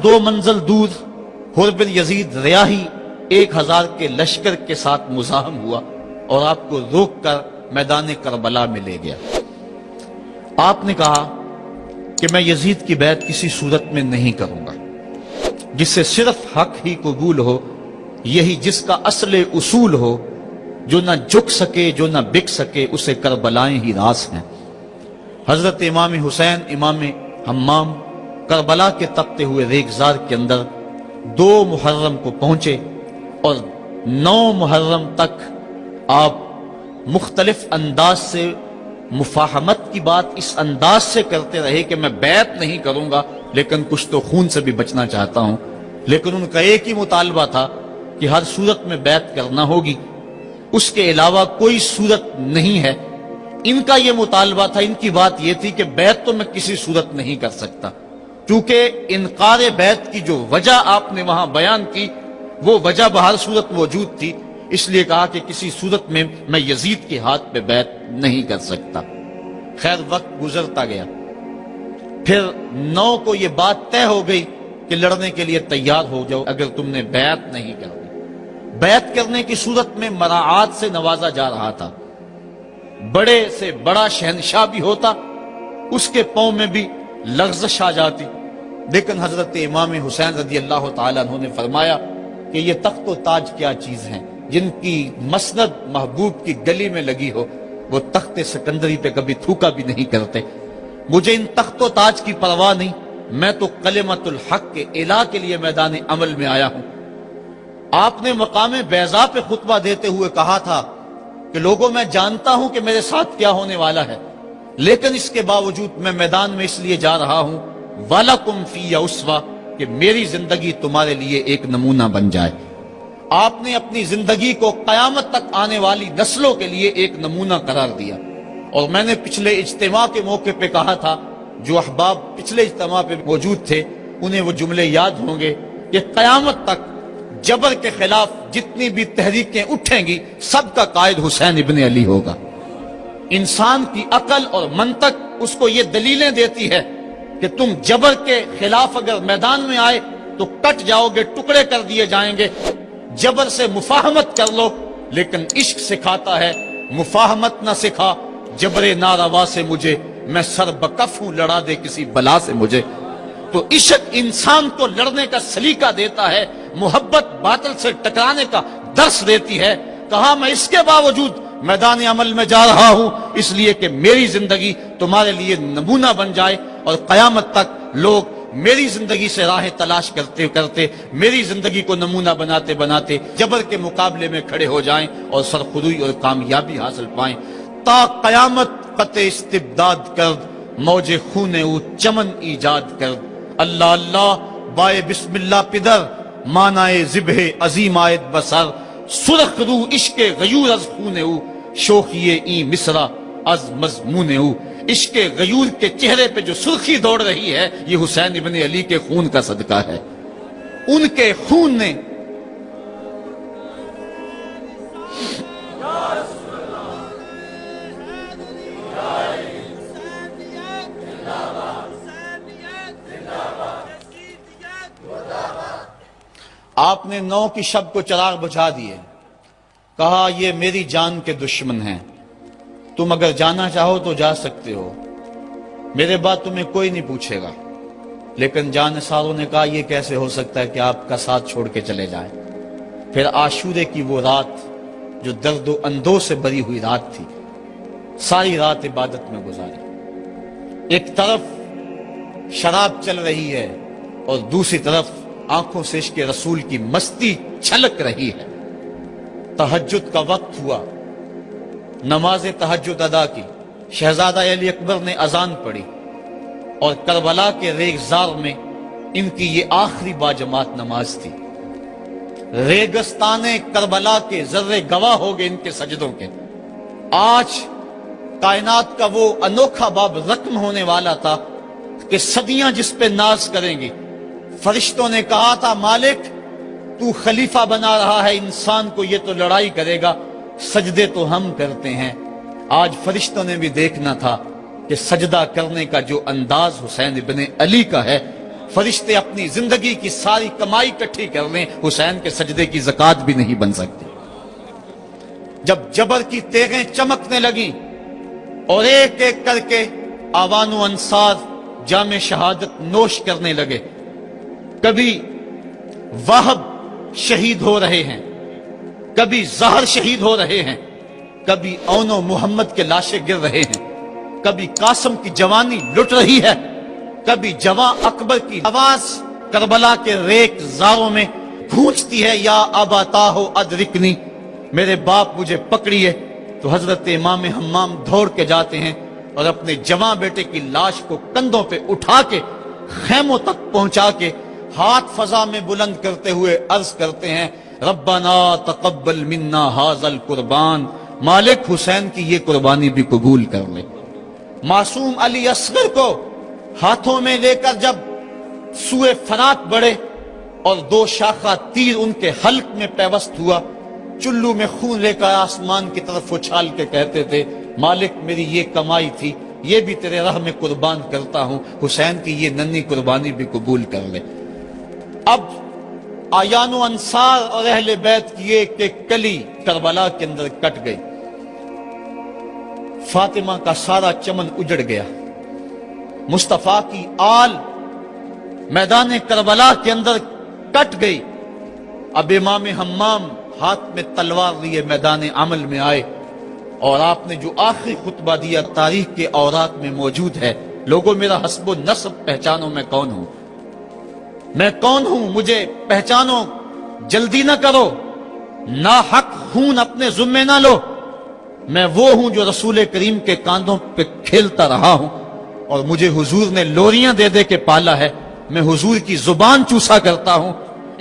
2 منزل دور حر بن یزید ریاحی 1000 کے لشکر کے ساتھ مزاحم ہوا اور آپ کو روک کر میدان کربلا میں لے گیا۔ آپ نے کہا کہ میں یزید کی بیعت کسی صورت میں نہیں کروں گا، جس سے صرف حق ہی قبول ہو، یہی جس کا اصل اصول ہو، جو نہ جھک سکے جو نہ بک سکے، اسے کربلائیں ہی راس ہیں۔ حضرت امام حسین امام حمام کربلا کے تپتے ہوئے ریگزار کے اندر 2 محرم کو پہنچے اور 9 محرم تک آپ مختلف انداز سے مفاہمت کی بات اس انداز سے کرتے رہے کہ میں بیعت نہیں کروں گا لیکن کچھ تو خون سے بھی بچنا چاہتا ہوں، لیکن ان کا ایک ہی مطالبہ تھا کہ ہر صورت میں بیعت کرنا ہوگی، اس کے علاوہ کوئی صورت نہیں ہے۔ ان کا یہ مطالبہ تھا، ان کی بات یہ تھی کہ بیعت تو میں کسی صورت نہیں کر سکتا، چونکہ انکار بیعت کی جو وجہ آپ نے وہاں بیان کی وہ وجہ بہر صورت موجود تھی، اس لیے کہا کہ کسی صورت میں میں یزید کے ہاتھ پہ بیعت نہیں کر سکتا۔ خیر وقت گزرتا گیا، پھر 9 کو یہ بات طے ہو گئی کہ لڑنے کے لیے تیار ہو جاؤ اگر تم نے بیعت نہیں کرنی۔ بیعت کرنے کی صورت میں مراعات سے نوازا جا رہا تھا، بڑے سے بڑا شہنشاہ بھی ہوتا اس کے پاؤں میں بھی لغزش آ جاتی، لیکن حضرت امام حسین رضی اللہ تعالیٰ عنہ نے فرمایا کہ یہ تخت و تاج کیا چیز ہیں، جن کی مسند محبوب کی گلی میں لگی ہو وہ تخت سکندری پہ کبھی تھوکا بھی نہیں کرتے۔ مجھے ان تخت و تاج کی پرواہ نہیں، میں تو کلمت الحق کے اعلیٰ کے لیے میدان عمل میں آیا ہوں۔ آپ نے مقام بیضا پہ خطبہ دیتے ہوئے کہا تھا کہ لوگوں میں جانتا ہوں کہ میرے ساتھ کیا ہونے والا ہے، لیکن اس کے باوجود میں میدان میں اس لیے جا رہا ہوں وَلَكُمْ فِيَّ أُسْوَةٌ کہ میری زندگی تمہارے لیے ایک نمونہ بن جائے۔ آپ نے اپنی زندگی کو قیامت تک آنے والی نسلوں کے لیے ایک نمونہ قرار دیا، اور میں نے پچھلے اجتماع کے موقع پہ کہا تھا، جو احباب پچھلے اجتماع پہ موجود تھے انہیں وہ جملے یاد ہوں گے کہ قیامت تک جبر کے خلاف جتنی بھی تحریکیں اٹھیں گی سب کا قائد حسین ابن علی ہوگا۔ انسان کی عقل اور منطق اس کو یہ دلیلیں دیتی ہے کہ تم جبر کے خلاف اگر میدان میں آئے تو کٹ جاؤ گے، ٹکڑے کر دیے جائیں گے۔ جبر سے مفاہمت کر لو، لیکن عشق سکھاتا ہے مفاہمت نہ سکھا، جبر ناروا سے مجھے میں سر بکف ہوں، لڑا دے کسی بلا سے مجھے۔ تو عشق انسان کو لڑنے کا سلیقہ دیتا ہے، محبت باطل سے ٹکرانے کا درس دیتی ہے۔ کہا میں اس کے باوجود میدان عمل میں جا رہا ہوں اس لیے کہ میری زندگی تمہارے لیے نمونہ بن جائے، اور قیامت تک لوگ میری زندگی سے راہیں تلاش کرتے کرتے میری زندگی کو نمونہ بناتے بناتے جبر کے مقابلے میں کھڑے ہو جائیں اور سرخروئی اور کامیابی حاصل پائیں۔ تا قیامت قطع استبداد کرد، موج خون او چمن ایجاد کرد۔ اللہ اللہ بائے بسم اللہ پدر، مانائے ذبح عظیم آیت بسر۔ سرخ رو عشق غیور از خون او، شوخی این مصرع از مضمون او۔ عشق غیور کے چہرے پہ جو سرخی دوڑ رہی ہے یہ حسین ابن علی کے خون کا صدقہ ہے۔ ان کے خون نے آپ نے 9 کی شب کو چراغ بجھا دیے، کہا یہ میری جان کے دشمن ہیں، تم اگر جانا چاہو تو جا سکتے ہو، میرے بعد تمہیں کوئی نہیں پوچھے گا۔ لیکن جانثاروں نے کہا یہ کیسے ہو سکتا ہے کہ آپ کا ساتھ چھوڑ کے چلے جائیں۔ پھر عاشورے کی وہ رات جو درد و اندوہ سے بری ہوئی رات تھی، ساری رات عبادت میں گزاری۔ ایک طرف شراب چل رہی ہے اور دوسری طرف آنکھوں سے عشق رسول کی مستی چھلک رہی ہے۔ تہجد کا وقت ہوا، نماز تہجد ادا کی، شہزادہ علی اکبر نے اذان پڑھی، اور کربلا کے ریگزار میں ان کی یہ آخری باجماعت نماز تھی۔ ریگستان کربلا کے ذرے گواہ ہو گئے ان کے سجدوں کے۔ آج کائنات کا وہ انوکھا باب رقم ہونے والا تھا کہ صدیاں جس پہ ناز کریں گی۔ فرشتوں نے کہا تھا مالک تو خلیفہ بنا رہا ہے انسان کو، یہ تو لڑائی کرے گا، سجدے تو ہم کرتے ہیں۔ آج فرشتوں نے بھی دیکھنا تھا کہ سجدہ کرنے کا جو انداز حسین ابن علی کا ہے، فرشتے اپنی زندگی کی ساری کمائی اکٹھی کر لیں، حسین کے سجدے کی زکات بھی نہیں بن سکتی۔ جب جبر کی تیغیں چمکنے لگیں اور ایک ایک کر کے آوان و انصار جام شہادت نوش کرنے لگے، کبھی واہب شہید ہو رہے ہیں، کبھی زہر شہید ہو رہے ہیں، کبھی اون و محمد کے لاشیں گر رہے ہیں، کبھی قاسم کی جوانی لٹ رہی ہے، کبھی جواں اکبر کی آواز کربلا کے ریک زاروں میں گونجتی ہے، یا اباتا ہو ادرکنی، میرے باپ مجھے پکڑیے۔ تو حضرت امام حمام دوڑ کے جاتے ہیں اور اپنے جواں بیٹے کی لاش کو کندھوں پہ اٹھا کے خیموں تک پہنچا کے ہاتھ فضا میں بلند کرتے ہوئے عرض کرتے ہیں، ربنا تقبل منا ھذا القربان، مالک حسین کی یہ قربانی بھی قبول کر لے۔ معصوم علی اصغر کو ہاتھوں میں لے کر جب سوئے فرات بڑھے اور 2 شاخہ تیر ان کے حلق میں پیوست ہوا، چلو میں خون لے کر آسمان کی طرف اچھال کے کہتے تھے، مالک میری یہ کمائی تھی، یہ بھی تیرے راہ میں قربان کرتا ہوں، حسین کی یہ ننھی قربانی بھی قبول کر لے۔ اب آیان و انصار اور اہل بیت کی ایک ایک کلی کربلا کے اندر کٹ گئی، فاطمہ کا سارا چمن اجڑ گیا، مصطفیٰ کی آل میدان کربلا کے اندر کٹ گئی۔ اب امام حمام ہاتھ میں تلوار لیے میدان عمل میں آئے اور آپ نے جو آخری خطبہ دیا تاریخ کے اوراق میں موجود ہے، لوگوں میرا حسب و نسب پہچانو، میں کون ہوں، میں کون ہوں، مجھے پہچانو، جلدی نہ کرو، ناحق خون اپنے ذمے نہ لو، میں وہ ہوں جو رسول کریم کے کاندھوں پہ کھیلتا رہا ہوں اور مجھے حضور نے لوریاں دے دے کے پالا ہے، میں حضور کی زبان چوسا کرتا ہوں۔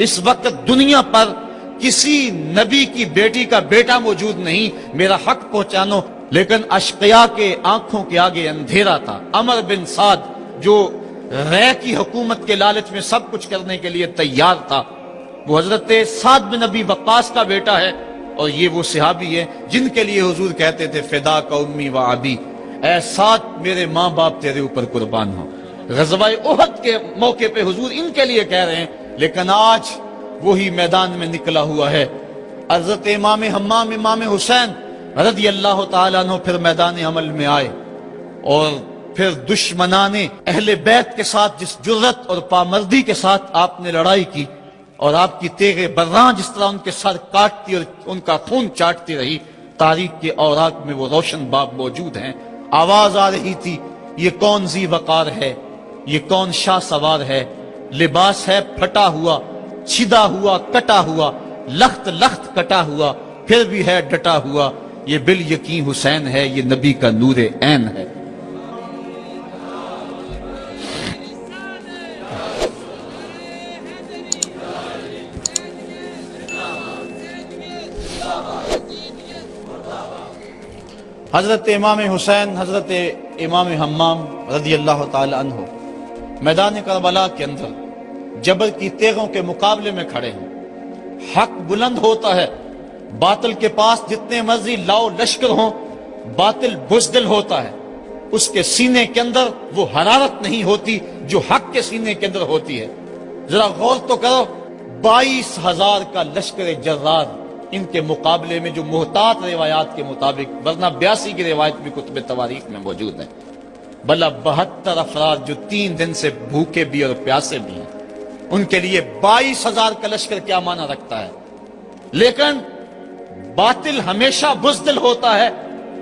اس وقت دنیا پر کسی نبی کی بیٹی کا بیٹا موجود نہیں، میرا حق پہنچانو۔ لیکن اشقیاء کے آنکھوں کے آگے اندھیرا تھا۔ عمر بن سعد جو رے کی حکومت کے لالچ میں سب کچھ کرنے کے لیے تیار تھا، وہ حضرت سعد بن ابی وقاص کا بیٹا ہے، اور یہ وہ صحابی ہے جن کے لیے حضور کہتے تھے فدا کا امی و ابی، اے سعد میرے ماں باپ تیرے اوپر قربان ہوں۔ غزوہ احد کے موقع پہ حضور ان کے لیے کہہ رہے ہیں، لیکن آج وہی میدان میں نکلا ہوا ہے۔ حضرت امام حمام امام حسین رضی اللہ تعالیٰ عنہ پھر میدان عمل میں آئے، اور پھر دشمنان اہل بیت کے ساتھ جس جرت اور پامردی کے ساتھ آپ نے لڑائی کی، اور آپ کی تیغ براں جس طرح ان کے سر کاٹتی اور ان کا خون چاٹتی رہی، تاریخ کے اوراق میں وہ روشن باب موجود ہیں۔ آواز آ رہی تھی، یہ کون ذی وقار ہے، یہ کون شاہ سوار ہے، لباس ہے پھٹا ہوا، چھدا ہوا، کٹا ہوا، لخت لخت کٹا ہوا، پھر بھی ہے ڈٹا ہوا، یہ بال یقین حسین ہے، یہ نبی کا نور عین ہے۔ حضرت امام حسین حضرت امام حمام رضی اللہ تعالی عنہ میدان کربلا کے اندر جبر کی تیغوں کے مقابلے میں کھڑے ہیں۔ حق بلند ہوتا ہے، باطل کے پاس جتنے مرضی لاؤ لشکر ہوں، باطل بزدل ہوتا ہے، اس کے سینے کے اندر وہ حرارت نہیں ہوتی جو حق کے سینے کے اندر ہوتی ہے۔ ذرا غور تو کرو، 22,000 کا لشکر جرار ان کے مقابلے میں، جو محتاط روایات کے مطابق، ورنہ 82 کی روایت بھی کتب تواریخ میں موجود ہے، بلا 72 افراد جو 3 دن سے بھوکے بھی اور پیاسے بھی ہیں، ان کے لیے 22,000 کا لشکر کیا معنی رکھتا ہے۔ لیکن باطل ہمیشہ بزدل ہوتا ہے،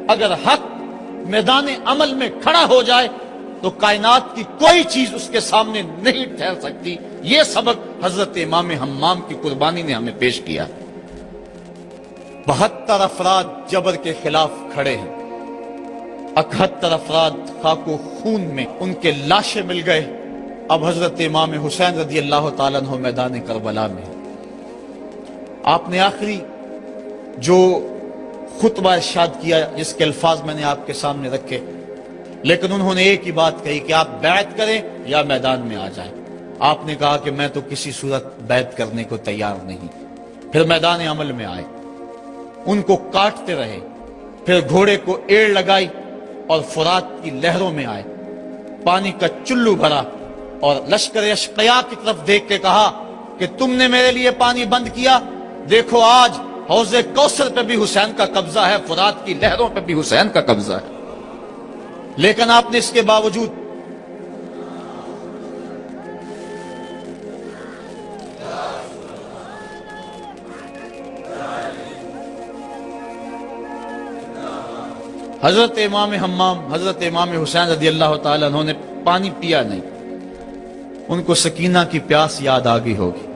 اگر حق میدان عمل میں کھڑا ہو جائے تو کائنات کی کوئی چیز اس کے سامنے نہیں ٹھہر سکتی۔ یہ سبق حضرت امام حمام کی قربانی نے ہمیں پیش کیا۔ 72 افراد جبر کے خلاف کھڑے ہیں، 71 افراد خاک و خون میں ان کے لاشیں مل گئے۔ اب حضرت امام حسین رضی اللہ تعالیٰ عنہ میدان کربلا میں، آپ نے آخری جو خطبہ ارشاد کیا جس کے الفاظ میں نے آپ کے سامنے رکھے، لیکن انہوں نے ایک ہی بات کہی کہ آپ بیعت کریں یا میدان میں آ جائیں۔ آپ نے کہا کہ میں تو کسی صورت بیعت کرنے کو تیار نہیں۔ پھر میدان عمل میں آئے، ان کو کاٹتے رہے، پھر گھوڑے کو ایڑ لگائی اور فرات کی لہروں میں آئے، پانی کا چلو بھرا اور لشکر اشقیاء کی طرف دیکھ کے کہا کہ تم نے میرے لیے پانی بند کیا، دیکھو آج حوض کوثر پہ بھی حسین کا قبضہ ہے، فرات کی لہروں پہ بھی حسین کا قبضہ ہے۔ لیکن آپ نے اس کے باوجود حضرت امام حمام، حضرت امام حسین رضی اللہ تعالیٰ عنہ نے پانی پیا نہیں۔ ان کو سکینہ کی پیاس یاد آ گئی ہوگی،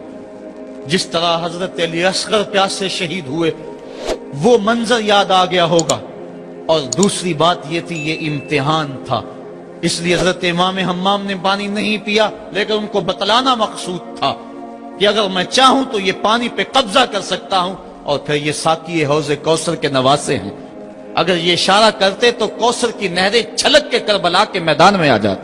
جس طرح حضرت علی اصغر پیاس سے شہید ہوئے، وہ منظر یاد آ گیا ہوگا۔ اور دوسری بات یہ تھی، یہ امتحان تھا، اس لیے حضرت امام حمام نے پانی نہیں پیا، لیکن ان کو بتلانا مقصود تھا کہ اگر میں چاہوں تو یہ پانی پہ قبضہ کر سکتا ہوں، اور پھر یہ ساقی حوض کوثر کے نواسے ہیں، اگر یہ اشارہ کرتے تو کوثر کی نہریں چھلک کے کربلا کے میدان میں آ جاتی۔